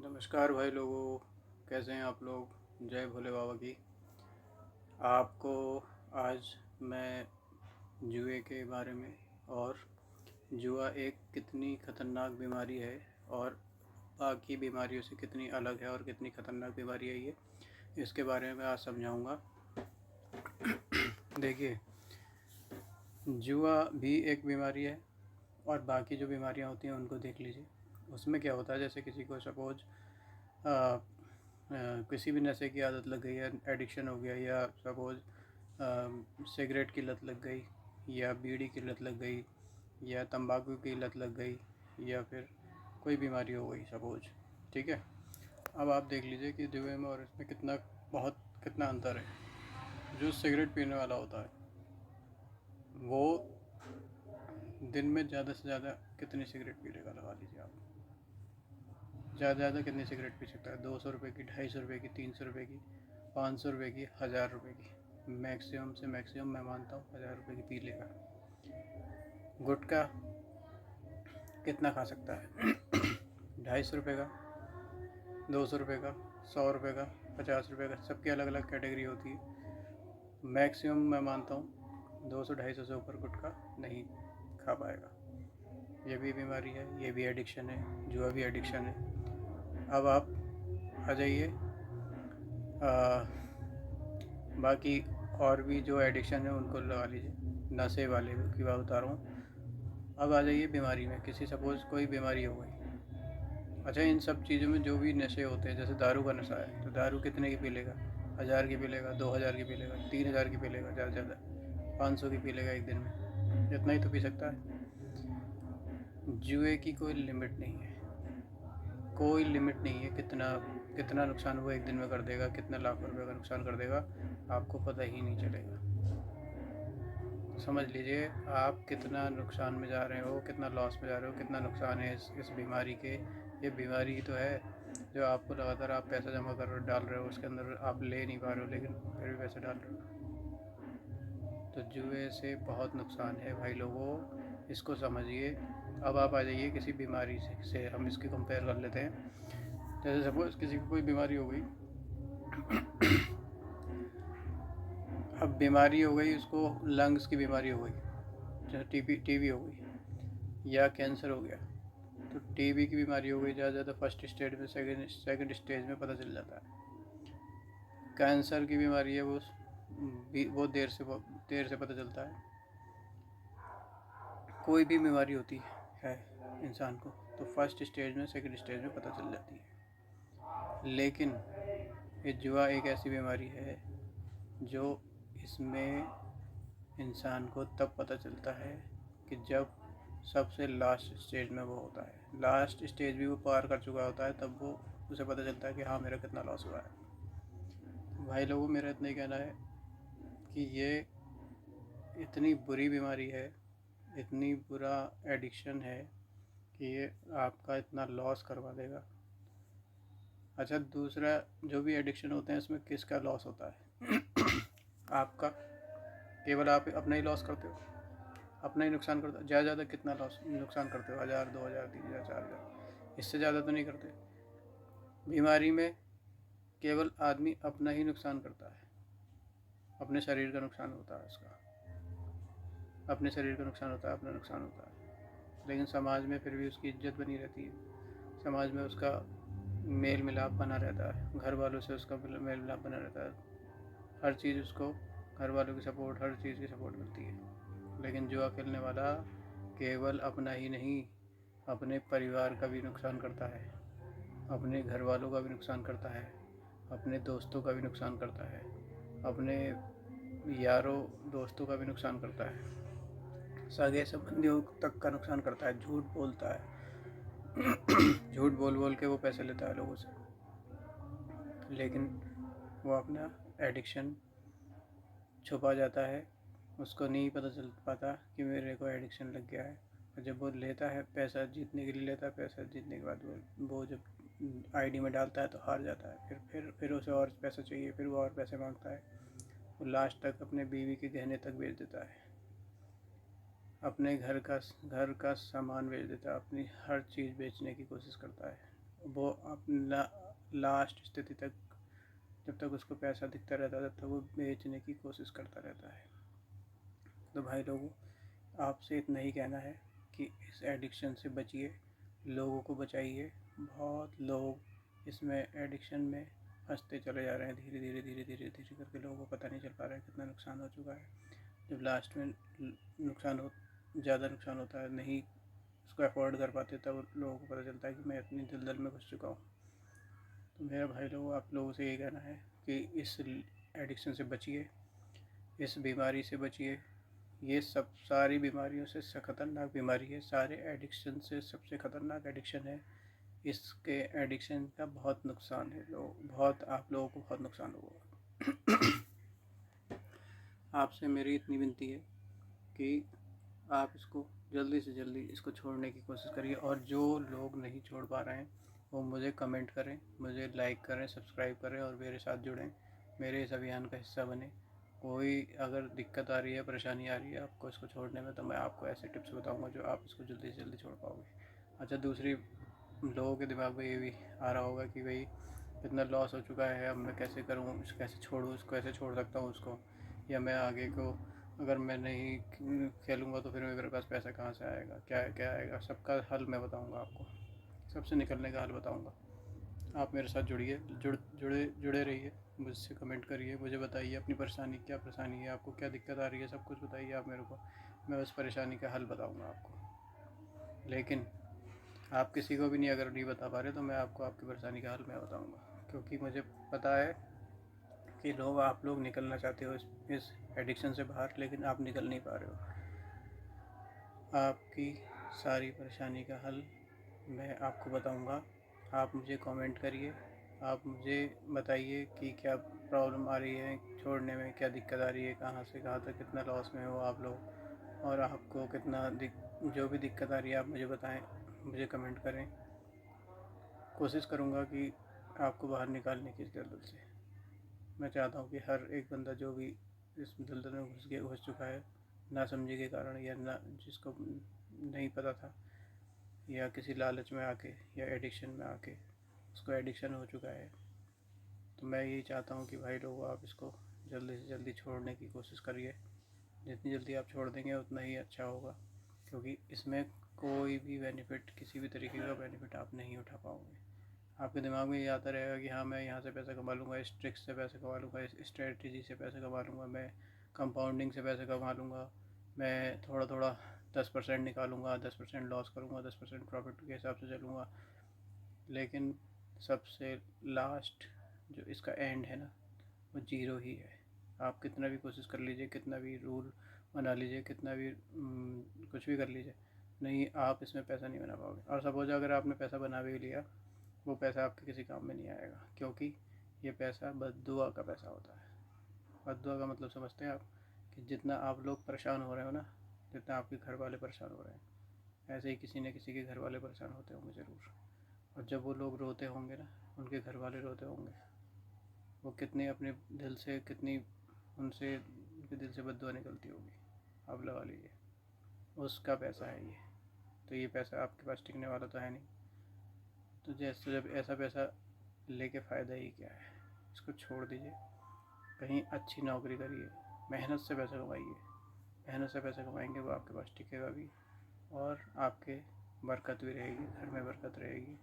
नमस्कार भाई लोगों, कैसे हैं आप लोग। जय भोले बाबा की। आपको आज मैं जुए के बारे में और जुआ एक कितनी ख़तरनाक बीमारी है और बाकी बीमारियों से कितनी अलग है और कितनी ख़तरनाक बीमारी है ये इसके बारे में आज समझाऊंगा। देखिए, जुआ भी एक बीमारी है और बाकी जो बीमारियां होती हैं उनको देख लीजिए। उसमें क्या होता है, जैसे किसी को सपोज किसी भी नशे की आदत लग गई है, एडिक्शन हो गया, या सपोज सिगरेट की लत लग गई, या बीड़ी की लत लग गई, या तंबाकू की लत लग गई, या फिर कोई बीमारी हो गई सपोज। ठीक है, अब आप देख लीजिए कि जुए में और इसमें कितना अंतर है। जो सिगरेट पीने वाला होता है वो दिन में ज़्यादा से ज़्यादा कितनी सिगरेट पी लेगा, लगा लीजिए आप। ज़्यादा कितनी सिगरेट पी सकता है? 200 रुपये की, 250 रुपये की, 300 रुपये की, 500 रुपये की, 1000 रुपये की। मैक्सिमम से मैक्सिमम मैं मानता हूँ 1000 रुपये की पी लेगा। गुटखा कितना खा सकता है? 250 रुपये का, 200 रुपये का, 100 रुपये का, 50 रुपये का। सबकी अलग अलग कैटेगरी होती है। मैक्सिमम मैं मानता हूँ 200-250 से ऊपर गुटखा नहीं खा पाएगा। ये भी बीमारी है, ये भी एडिक्शन है, जुआ भी एडिक्शन है। अब आप आ जाइए बाकी और भी जो एडिक्शन है उनको लगा लीजिए। नशे वाले की बात बता रहा हूँ। अब आ जाइए बीमारी में। किसी सपोज़ कोई बीमारी हो गई। अच्छा, इन सब चीज़ों में जो भी नशे होते हैं, जैसे दारू का नशा है, तो दारू कितने की पी लेगा? 1000 की पी लेगा, 2000 की पी लेगा, 3000 की पी लेगा, ज़्यादा से ज़्यादा 500 की पी लेगा एक दिन में। इतना ही तो पी सकता है। जुए की कोई लिमिट नहीं है, कोई लिमिट नहीं है। कितना कितना नुकसान वो एक दिन में कर देगा, कितने लाख रुपए का नुकसान कर देगा, आपको पता ही नहीं चलेगा। समझ लीजिए आप कितना नुकसान में जा रहे हो, कितना लॉस में जा रहे हो, कितना नुकसान है इस बीमारी के। ये बीमारी ही तो है जो आपको लगातार आप पैसा जमा कर डाल रहे हो, उसके अंदर आप ले नहीं पा रहे हो, लेकिन फिर भी पैसे डाल रहे हो। तो जुए से बहुत नुकसान है भाई लोगों, इसको समझिए। अब आप आ जाइए किसी बीमारी से हम इसकी कंपेयर कर लेते हैं। जैसे सपोज किसी को कोई बीमारी हो गई। अब बीमारी हो गई, उसको लंग्स की बीमारी हो गई, जैसे टीबी हो गई या कैंसर हो गया। तो टीबी की बीमारी हो गई ज़्यादा ज़्यादा फर्स्ट स्टेज में, सेकंड स्टेज में पता चल जाता है। कैंसर की बीमारी है वो देर से पता चलता है। कोई भी बीमारी होती है इंसान को तो फर्स्ट स्टेज में, सेकंड स्टेज में पता चल जाती है। लेकिन ये जुआ एक ऐसी बीमारी है जो इसमें इंसान को तब पता चलता है कि जब सबसे लास्ट स्टेज में वो होता है। लास्ट स्टेज भी वो पार कर चुका होता है, तब वो उसे पता चलता है कि हाँ, मेरा कितना लॉस हुआ है। भाई लोगों, मेरा इतना ही कहना है कि ये इतनी बुरी बीमारी है, इतनी बुरा एडिक्शन है कि ये आपका इतना लॉस करवा देगा। अच्छा, दूसरा, जो भी एडिक्शन होते हैं इसमें किसका लॉस होता है? आपका। केवल आप अपना ही लॉस करते हो, अपना ही नुकसान करते हो। ज़्यादा ज़्यादा कितना नुकसान करते हो? 1000, 2000, 3000, 4000, इससे ज़्यादा तो नहीं करते। बीमारी में केवल आदमी अपना ही नुकसान करता है, अपने शरीर का नुकसान होता है उसका, अपने शरीर का नुकसान होता है, अपना नुकसान होता है। लेकिन समाज में फिर भी उसकी इज्जत बनी रहती है, समाज में उसका मेल मिलाप बना रहता है, घर वालों से उसका मेल मिलाप बना रहता है। हर चीज़ उसको, घर वालों की सपोर्ट, हर चीज़ की सपोर्ट मिलती है। लेकिन जुआ खेलने वाला केवल अपना ही नहीं, अपने परिवार का भी नुकसान करता है, अपने घर वालों का भी नुकसान करता है, अपने दोस्तों का भी नुकसान करता है, अपने यारों दोस्तों का भी नुकसान करता है, सगे संबंधियों तक का नुकसान करता है। झूठ बोलता है। झूठ बोल बोल के वो पैसे लेता है लोगों से, लेकिन वो अपना एडिक्शन छुपा जाता है। उसको नहीं पता चल पाता कि मेरे को एडिक्शन लग गया है। और जब वो लेता है, पैसा जीतने के लिए लेता है, पैसा जीतने के बाद वो जब आईडी में डालता है तो हार जाता है। फिर उसे और पैसा चाहिए, फिर वो और पैसे मांगता है। वो लास्ट तक अपने बीवी के गहने तक बेच देता है, अपने घर का सामान बेच देता है, अपनी हर चीज़ बेचने की कोशिश करता है। वो अपना लास्ट स्थिति तक, जब तक उसको पैसा दिखता रहता है तब तक वो बेचने की कोशिश करता रहता है। तो भाई लोगों, आपसे इतना ही कहना है कि इस एडिक्शन से बचिए, लोगों को बचाइए। बहुत लोग इसमें एडिक्शन में फंसते चले जा रहे हैं, धीरे धीरे धीरे धीरे धीरे करके लोगों को पता नहीं चल पा रहा है कितना नुकसान हो चुका है। जब लास्ट में ज़्यादा नुकसान होता है, नहीं उसको अफोर्ड कर पाते, तब लोगों को पता चलता है कि मैं इतनी दलदल में घुस चुका हूँ। तो मेरा भाई लोगों, आप लोगों से यही कहना है कि इस एडिक्शन से बचिए, इस बीमारी से बचिए। ये सब सारी बीमारियों से ख़तरनाक बीमारी है, सारे एडिक्शन से सबसे ख़तरनाक एडिक्शन है। इसके एडिक्शन का बहुत नुकसान है, आप लोगों को बहुत नुकसान होगा। आपसे मेरी इतनी विनती है कि आप इसको जल्दी से जल्दी इसको छोड़ने की कोशिश करिए। और जो लोग नहीं छोड़ पा रहे हैं वो मुझे कमेंट करें, मुझे लाइक करें, सब्सक्राइब करें और मेरे साथ जुड़ें, मेरे इस अभियान का हिस्सा बने। कोई अगर दिक्कत आ रही है, परेशानी आ रही है आपको इसको छोड़ने में, तो मैं आपको ऐसे टिप्स बताऊंगा जो आप इसको जल्दी से जल्दी छोड़ पाओगे। अच्छा, दूसरी, लोगों के दिमाग में ये भी आ रहा होगा कि भाई इतना लॉस हो चुका है, अब मैं कैसे करूँ, कैसे छोड़ूँ इसको, कैसे छोड़ सकता हूँ उसको, या मैं आगे को अगर मैं नहीं खेलूँगा तो फिर मेरे पास पैसा कहाँ से आएगा, क्या आएगा। सबका हल मैं बताऊँगा आपको, सबसे निकलने का हल बताऊँगा। आप मेरे साथ जुड़िए, जुड़े रहिए, मुझसे कमेंट करिए, मुझे बताइए अपनी परेशानी, क्या परेशानी है आपको, क्या दिक्कत आ रही है, सब कुछ बताइए आप मेरे को, मैं उस परेशानी का हल बताऊँगा आपको। लेकिन आप किसी को भी नहीं, अगर नहीं बता पा रहे तो मैं आपको आपकी परेशानी का हल मैं बताऊँगा, क्योंकि मुझे पता है कि आप लोग निकलना चाहते हो इस एडिक्शन से बाहर, लेकिन आप निकल नहीं पा रहे हो। आपकी सारी परेशानी का हल मैं आपको बताऊंगा। आप मुझे कमेंट करिए, आप मुझे बताइए कि क्या प्रॉब्लम आ रही है छोड़ने में, क्या दिक्कत आ रही है, कहाँ से कहाँ तक कितना लॉस में हो आप लोग, और आपको कितना जो भी दिक्कत आ रही है आप मुझे बताएं, मुझे कमेंट करें। कोशिश करूँगा कि आपको बाहर निकालने की इस दलदल से। मैं चाहता हूँ कि हर एक बंदा जो भी इस दलदल में घुस चुका है, ना समझे के कारण, या ना जिसको नहीं पता था, या किसी लालच में आके, या एडिक्शन में आके उसको एडिक्शन हो चुका है, तो मैं यही चाहता हूँ कि भाई लोग आप इसको जल्दी से जल्दी छोड़ने की कोशिश करिए। जितनी जल्दी आप छोड़ देंगे उतना ही अच्छा होगा, क्योंकि इसमें कोई भी बेनिफिट, किसी भी तरीके का बेनिफिट आप नहीं उठा पाओगे। आपके दिमाग में ये आता रहेगा कि हाँ, मैं यहाँ से पैसा कमा लूँगा, इस ट्रिक से पैसे कमा लूँगा, इस स्ट्रेटजी से पैसे कमा लूँगा, मैं कंपाउंडिंग से पैसे कमा लूँगा, मैं थोड़ा थोड़ा 10% निकालूँगा, 10% लॉस करूँगा, 10% प्रॉफिट के हिसाब से चलूँगा। लेकिन सबसे लास्ट जो इसका एंड है ना, वो ज़ीरो ही है। आप कितना भी कोशिश कर लीजिए, कितना भी रूल बना लीजिए, कितना भी कुछ भी कर लीजिए, नहीं, आप इसमें पैसा नहीं बना पाओगे। और सपोज अगर आपने पैसा बना भी लिया, वो पैसा आपके किसी काम में नहीं आएगा, क्योंकि ये पैसा बद्दुआ का पैसा होता है। बद्दुआ का मतलब समझते हैं आप, कि जितना आप लोग परेशान हो रहे हो ना, जितना आपके घर वाले परेशान हो रहे हैं, ऐसे ही किसी न किसी के घर वाले परेशान होते होंगे ज़रूर। और जब वो लोग रोते होंगे ना, उनके घर वाले रोते होंगे, वो कितनी अपने दिल से, कितनी उनके दिल से बद्दुआ निकलती होगी, आप लगा लीजिए। उसका पैसा है ये, तो ये पैसा आपके पास टिकने वाला तो है नहीं। तो जैसे जब ऐसा पैसा लेके फ़ायदा ही क्या है, इसको छोड़ दीजिए, कहीं अच्छी नौकरी करिए, मेहनत से पैसा कमाइए। मेहनत से पैसा कमाएंगे वो आपके पास टिकेगा भी, और आपके बरकत भी रहेगी, घर में बरकत रहेगी।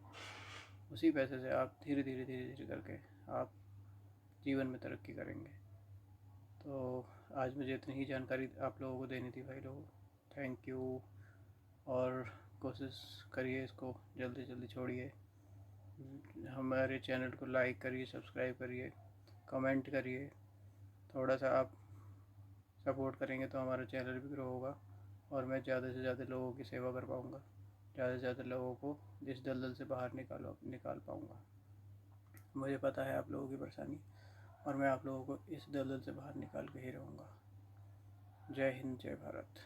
उसी पैसे से आप धीरे धीरे धीरे धीरे करके आप जीवन में तरक्की करेंगे। तो आज मुझे इतनी ही जानकारी आप लोगों को देनी थी भाई लोगों। Thank you. और कोशिश करिए इसको जल्दी जल्दी छोड़िए। हमारे चैनल को लाइक करिए, सब्सक्राइब करिए, कमेंट करिए। थोड़ा सा आप सपोर्ट करेंगे तो हमारा चैनल भी ग्रो होगा, और मैं ज़्यादा से ज़्यादा लोगों की सेवा कर पाऊँगा, ज़्यादा से ज़्यादा लोगों को इस दलदल से बाहर निकाल पाऊँगा। मुझे पता है आप लोगों की परेशानी, और मैं आप लोगों को इस दलदल से बाहर निकाल के ही रहूँगा। जय हिंद, जय भारत।